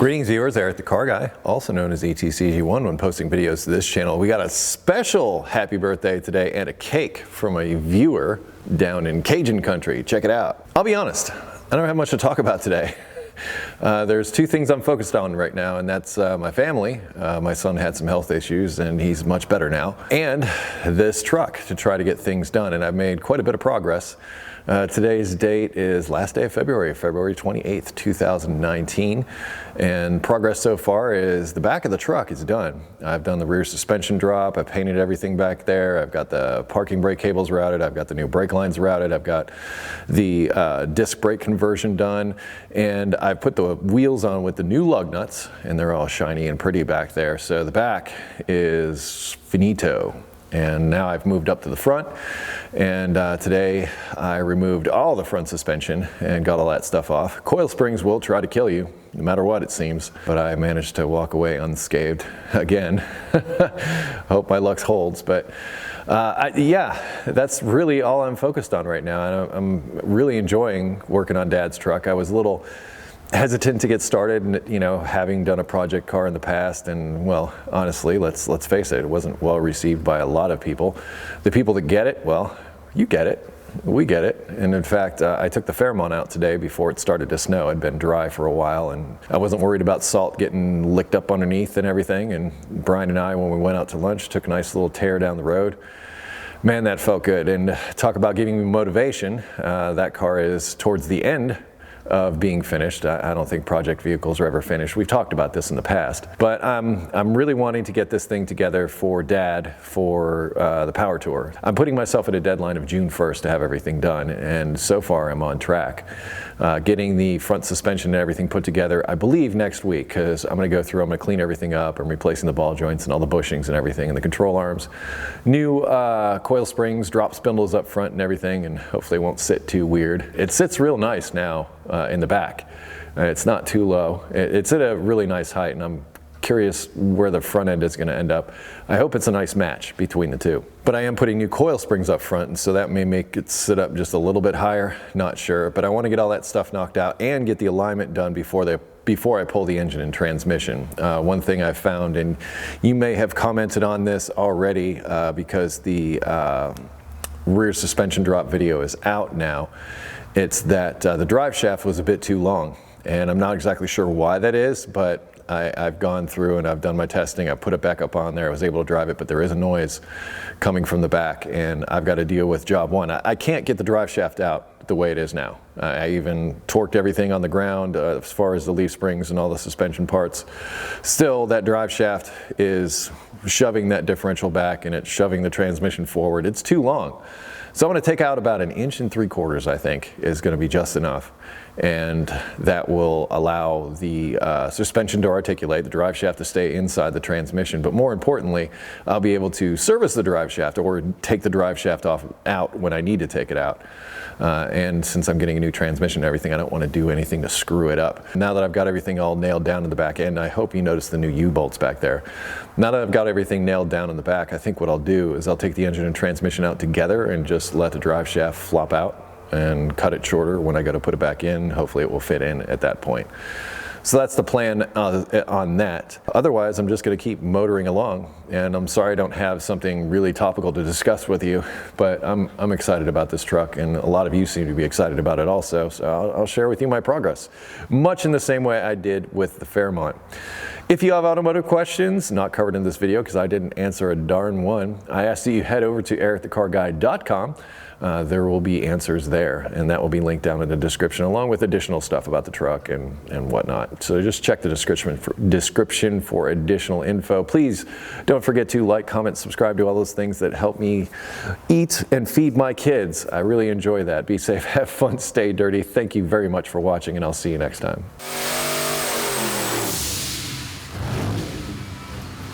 Greetings viewers, Eric the Car Guy, also known as ETCG1 when posting videos to this channel. We got a special happy birthday today and a cake from a viewer down in Cajun country. Check it out. I'll be honest, I don't have much to talk about today. There's two things I'm focused on right now, and that's my family. My son had some health issues and he's much better now. And this truck to try to get things done, and I've made quite a bit of progress. Today's date is last day of February 28th, 2019. And progress so far is the back of the truck is done. I've done the rear suspension drop, I've painted everything back there, I've got the parking brake cables routed, I've got the new brake lines routed, I've got the disc brake conversion done, and I've put the wheels on with the new lug nuts, and they're all shiny and pretty back there. So the back is finito. And now I've moved up to the front, and today I removed all the front suspension and got all that stuff off. Coil springs will try to kill you, no matter what it seems, but I managed to walk away unscathed again. Hope my luck holds, but yeah, that's really all I'm focused on right now. And I'm really enjoying working on Dad's truck. I was a little hesitant to get started, and you know, having done a project car in the past, and well, honestly, let's face it, it wasn't well received by a lot of people. The people that get it, well, you get it, we get it. And in fact, I took the Fairmont out today before it started to snow. It'd been dry for a while, and I wasn't worried about salt getting licked up underneath and everything. And Brian and I, when we went out to lunch, took a nice little tear down the road. Man, that felt good. And talk about giving me motivation. That car is towards the end of being finished. I don't think project vehicles are ever finished. We've talked about this in the past, but I'm really wanting to get this thing together for Dad for the Power Tour. I'm putting myself at a deadline of June 1st to have everything done, and so far I'm on track. Getting the front suspension and everything put together, I believe next week, because I'm going to go through, I'm going to clean everything up. I'm replacing the ball joints and all the bushings and everything, and the control arms. New coil springs, drop spindles up front and everything, and hopefully it won't sit too weird. It sits real nice now in the back. It's not too low. It's at a really nice height, and I'm curious where the front end is going to end up. I hope it's a nice match between the two. But I am putting new coil springs up front, and so that may make it sit up just a little bit higher, not sure. But I want to get all that stuff knocked out and get the alignment done before I pull the engine and transmission. One thing I've found, and you may have commented on this already because the rear suspension drop video is out now, it's that the drive shaft was a bit too long. And I'm not exactly sure why that is, but I've gone through and I've done my testing. I put it back up on there. I was able to drive it, but there is a noise coming from the back, and I've got to deal with job one. I can't get the drive shaft out the way it is now. I even torqued everything on the ground as far as the leaf springs and all the suspension parts. Still, that drive shaft is shoving that differential back, and it's shoving the transmission forward. It's too long. So I'm going to take out about 1 3/4 inches, I think, is going to be just enough. And that will allow the suspension to articulate, the drive shaft to stay inside the transmission. But more importantly, I'll be able to service the drive shaft or take the drive shaft out when I need to take it out. And since I'm getting a new transmission and everything, I don't want to do anything to screw it up. Now that I've got everything all nailed down in the back end, I hope you notice the new U-bolts back there. Now that I've got everything nailed down in the back, I think what I'll do is I'll take the engine and transmission out together and just let the drive shaft flop out and cut it shorter when I go to put it back in. Hopefully it will fit in at that point. So that's the plan on that. Otherwise, I'm just going to keep motoring along, and I'm sorry I don't have something really topical to discuss with you, but I'm excited about this truck, and a lot of you seem to be excited about it also, so I'll share with you my progress, much in the same way I did with the Fairmont. If you have automotive questions not covered in this video, because I didn't answer a darn one, I ask that you head over to ericthecarguy.com. There will be answers there, and that will be linked down in the description, along with additional stuff about the truck and whatnot. So just check the description for additional info. Please don't forget to like, comment, subscribe to all those things that help me eat and feed my kids. I really enjoy that. Be safe, have fun, stay dirty. Thank you very much for watching, and I'll see you next time.